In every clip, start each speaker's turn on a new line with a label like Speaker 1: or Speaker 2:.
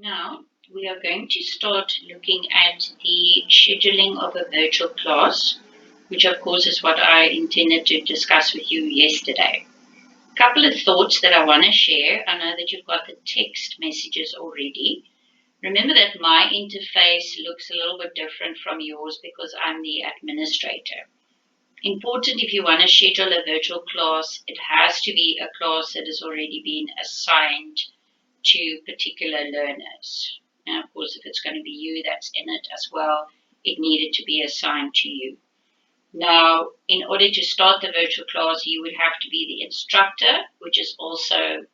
Speaker 1: Now, we are going to start looking at the scheduling of a virtual class, which of course is what I intended to discuss with you yesterday. A couple of thoughts that I want to share. I know that you've got the text messages already. Remember that my interface looks a little bit different from yours because I'm the administrator. Important if you want to schedule a virtual class, it has to be a class that has already been assigned to particular learners. And of course, if it's going to be you that's in it as well, it needed to be assigned to you. Now, in order to start the virtual class, you would have to be the instructor, which is also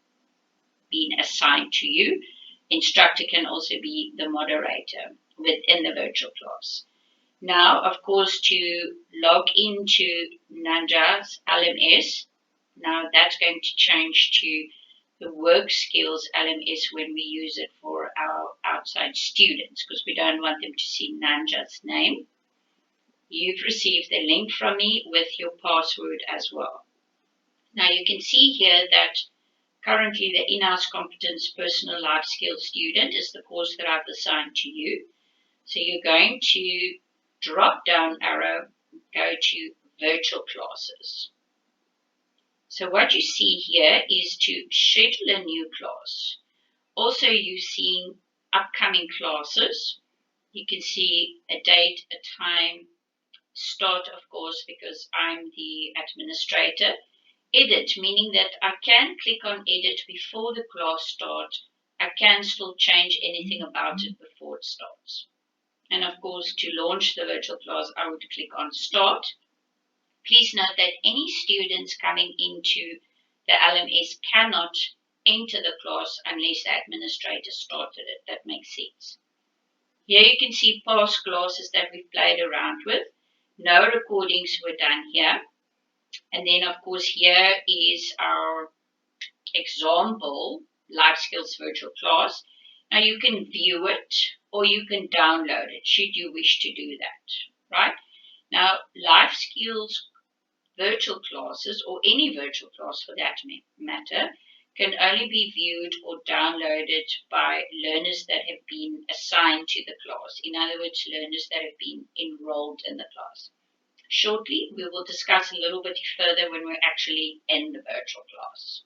Speaker 1: being assigned to you. Instructor can also be the moderator within the virtual class. Now, of course, to log into Nanja's LMS, now that's going to change to the work skills LMS when we use it for our outside students, because we don't want them to see Nanja's name. You've received the link from me with your password as well. Now you can see here that currently the in-house competence personal life skills student is the course that I've assigned to you. So you're going to drop down arrow, go to virtual classes. So what you see here is to schedule a new class. Also, you're seeing upcoming classes. You can see a date, a time, start, of course, because I'm the administrator. Edit, meaning that I can click on edit before the class starts. I can still change anything about it before it starts. And of course, to launch the virtual class, I would click on start. Please note that any students coming into the LMS cannot enter the class unless the administrator started it. That makes sense. Here you can see past classes that we've played around with. No recordings were done here. And then of course here is our example life skills virtual class. Now you can view it or you can download it should you wish to do that, right? Now life skills virtual classes, or any virtual class for that matter, can only be viewed or downloaded by learners that have been assigned to the class. In other words, learners that have been enrolled in the class. Shortly, we will discuss a little bit further when we're actually in the virtual class.